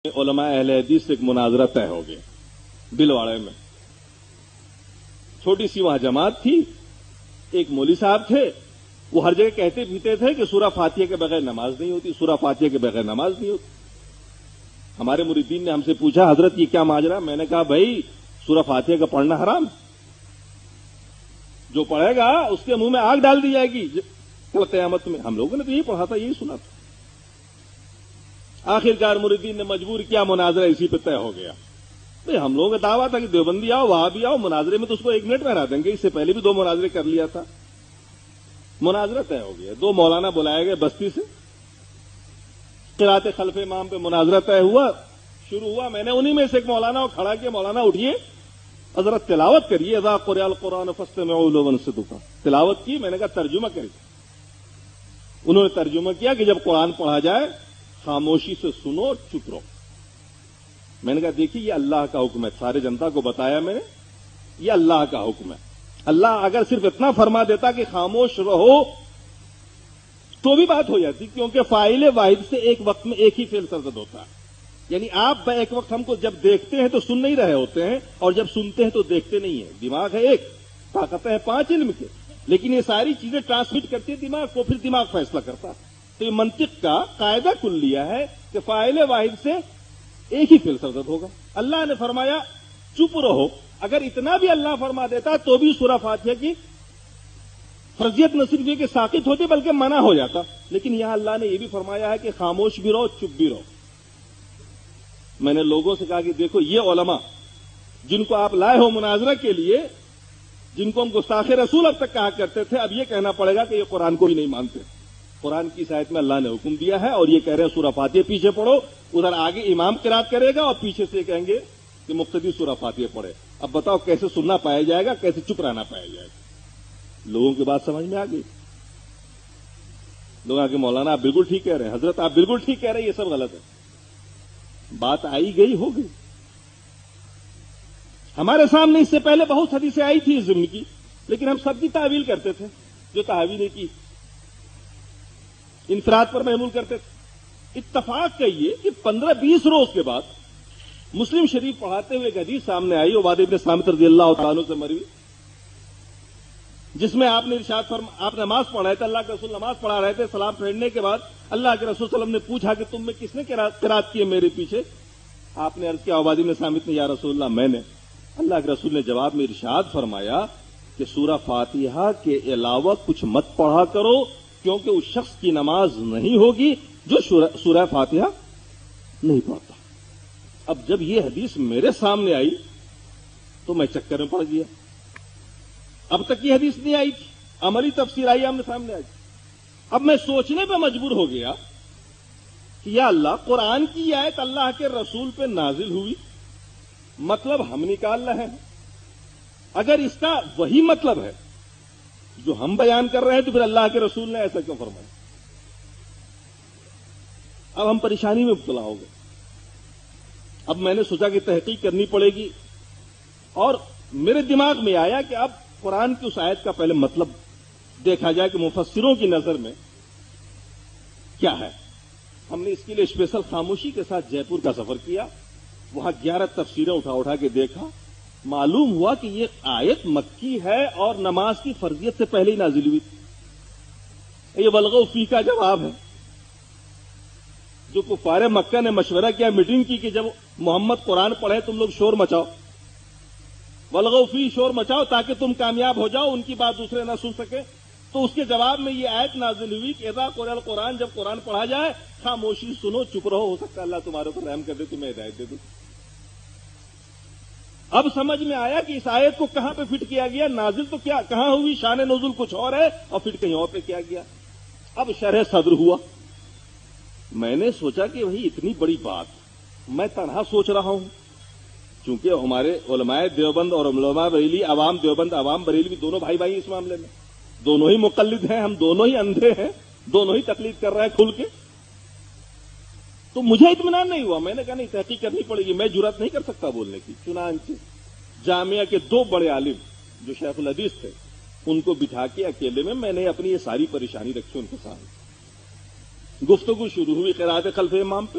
علماء اہل حدیث سے ایک مناظرہ طے ہو گیا بلواڑے میں. چھوٹی سی وہاں جماعت تھی. ایک مولوی صاحب تھے, وہ ہر جگہ کہتے پیتے تھے کہ سورہ فاتحہ کے بغیر نماز نہیں ہوتی, سورہ فاتحہ کے بغیر نماز نہیں ہوتی. ہمارے مریدین نے ہم سے پوچھا, حضرت یہ کیا ماجرا؟ میں نے کہا بھائی سورہ فاتحہ کا پڑھنا حرام, جو پڑھے گا اس کے منہ میں آگ ڈال دی جائے گی کل قیامت میں. ہم لوگوں نے تو یہی پڑھا تھا, یہی سنا تھا. آخرکار مریدین نے مجبور کیا, مناظرہ اسی پہ طے ہو گیا. بھائی ہم لوگوں کا دعویٰ تھا کہ دیوبندی آؤ وہاں بھی آؤ, مناظرے میں تو اس کو 1 منٹ میں ہرا دیں گے. اس سے پہلے بھی 2 مناظرے کر لیا تھا. مناظرہ طے ہو گیا. 2 مولانا بلائے گئے بستی سے, قرات خلف امام پہ مناظرہ طے ہوا, شروع ہوا. میں نے انہی میں سے ایک مولانا کو کھڑا کیا, مولانا اٹھیے حضرت تلاوت کریے, اذا قرئ القرآن فاستمعوا له وانصتوا. تلاوت کی, میں نے کہا ترجمہ کریے. انہوں نے ترجمہ کیا کہ جب قرآن پڑھا جائے خاموشی سے سنو, چپ رہو. میں نے کہا دیکھیے یہ اللہ کا حکم ہے, سارے جنتا کو بتایا میں نے, یہ اللہ کا حکم ہے. اللہ اگر صرف اتنا فرما دیتا کہ خاموش رہو تو بھی بات ہو جاتی, کیونکہ فاعل واحد سے ایک وقت میں ایک ہی فعل سرزد ہوتا ہے. یعنی آپ ایک وقت ہم کو جب دیکھتے ہیں تو سن نہیں رہے ہوتے ہیں, اور جب سنتے ہیں تو دیکھتے نہیں ہیں. دماغ ہے ایک, طاقتیں ہیں 5 علم کے, لیکن یہ ساری چیزیں ٹرانسمٹ کرتی ہے دماغ کو, پھر دماغ فیصلہ کرتا. تو یہ منطق کا قاعدہ کلیہ ہے کہ فاعل واحد سے ایک ہی فعل سرزد ہوگا. اللہ نے فرمایا چپ رہو. اگر اتنا بھی اللہ فرما دیتا تو بھی سورہ فاتحہ کی فرضیت نہ صرف یہ کہ ساقط ہوتی بلکہ منع ہو جاتا. لیکن یہاں اللہ نے یہ بھی فرمایا ہے کہ خاموش بھی رہو, چپ بھی رہو. میں نے لوگوں سے کہا کہ دیکھو یہ علماء جن کو آپ لائے ہو مناظرہ کے لیے, جن کو ہم گستاخ رسول اب تک کہا کرتے تھے, اب یہ کہنا پڑے گا کہ یہ قرآن کو بھی نہیں مانتے. قرآن کی آیت میں اللہ نے حکم دیا ہے اور یہ کہہ رہے ہیں سورہ فاتحہ پیچھے پڑھو, ادھر آگے امام قرات کرے گا اور پیچھے سے کہیں گے کہ مقتدی سورہ فاتحہ پڑھے. اب بتاؤ کیسے سننا پایا جائے گا, کیسے چپ رہنا پایا جائے گا؟ لوگوں کی بات سمجھ میں آ گئی. لوگ آگے مولانا آپ بالکل ٹھیک کہہ رہے ہیں, حضرت آپ بالکل ٹھیک کہہ رہے ہیں, یہ سب غلط ہے. بات آئی گئی ہو گئی. ہمارے سامنے اس سے پہلے بہت حدیثیں آئی تھی اس ضمن کی, لیکن ہم سب کی تعویل کرتے تھے. جو تعویل کی انفراد پر محمول کرتے تھے. اتفاق کہیے کہ 15-20 روز کے بعد مسلم شریف پڑھاتے ہوئے ایک حدیث سامنے آئی, عبادہ ابن صامت رضی اللہ تعالیٰ عنہ سے مروی, جس میں آپ نے ارشاد آپ نماز پڑھ رہے تھے, اللہ کے رسول نماز پڑھا رہے تھے, سلام پھیرنے کے بعد اللہ کے رسول صلی اللہ علیہ وسلم نے پوچھا کہ تم میں کس نے قرات کی ہے میرے پیچھے؟ آپ نے عرض کیا عبادہ ابن صامت نے, یا رسول اللہ میں نے. اللہ کے رسول نے جواب میں ارشاد فرمایا کہ سورہ فاتحہ کے علاوہ کچھ مت پڑھا کرو, کیونکہ اس شخص کی نماز نہیں ہوگی جو سورہ فاتحہ نہیں پڑھتا. اب جب یہ حدیث میرے سامنے آئی تو میں چکر میں پڑ گیا. اب تک یہ حدیث نہیں آئی تھی, عملی تفسیر آئی آمنے سامنے آئی. اب میں سوچنے پہ مجبور ہو گیا کہ یا اللہ, قرآن کی یہ آیت اللہ کے رسول پہ نازل ہوئی, مطلب ہم نکال رہے ہیں. اگر اس کا وہی مطلب ہے جو ہم بیان کر رہے ہیں تو پھر اللہ کے رسول نے ایسا کیوں فرمایا؟ اب ہم پریشانی میں مبتلا ہو گئے. اب میں نے سوچا کہ تحقیق کرنی پڑے گی, اور میرے دماغ میں آیا کہ اب قرآن کی اس آیت کا پہلے مطلب دیکھا جائے کہ مفسروں کی نظر میں کیا ہے. ہم نے اس کے لیے اسپیشل خاموشی کے ساتھ جے پور کا سفر کیا. وہاں 11 تفسیریں اٹھا کے دیکھا. معلوم ہوا کہ یہ آیت مکی ہے اور نماز کی فرضیت سے پہلے ہی نازل ہوئی تھی. یہ والغوا فیہ کا جواب ہے. جو کفار مکہ نے مشورہ کیا, میٹنگ کی کہ جب محمد قرآن پڑھے تم لوگ شور مچاؤ, والغوا فیہ شور مچاؤ تاکہ تم کامیاب ہو جاؤ, ان کی بات دوسرے نہ سن سکے. تو اس کے جواب میں یہ آیت نازل ہوئی کہ اذا قرئ القرآن, جب قرآن پڑھا جائے خاموشی سنو, چپ رہو, ہو سکتا ہے اللہ تمہارے اوپر رحم کر دے, تمہیں ہدایت دے دے. اب سمجھ میں آیا کہ اس آیت کو کہاں پہ فٹ کیا گیا, نازل تو کیا کہاں ہوئی, شان نزول کچھ اور ہے اور فٹ کہیں اور پہ کیا گیا. اب شرح صدر ہوا. میں نے سوچا کہ بھائی اتنی بڑی بات میں تنہا سوچ رہا ہوں, چونکہ ہمارے علماء دیوبند اور علماء بریلی, عوام دیوبند عوام بریلی بھی دونوں بھائی بھائی اس معاملے میں, دونوں ہی مقلد ہیں, ہم دونوں ہی اندھے ہیں, دونوں ہی تقلید کر رہے ہیں کھل کے. تو مجھے اطمینان نہیں ہوا. میں نے کہا نہیں, تحقیق کرنی پڑے گی, میں جرات نہیں کر سکتا بولنے کی. چنانچہ جامعہ کے 2 بڑے عالم جو شیخ الحدیث تھے, ان کو بٹھا کے اکیلے میں نے اپنی یہ ساری پریشانی رکھی ان کے سامنے. گفتگو شروع ہوئی قرات خلف امام پہ.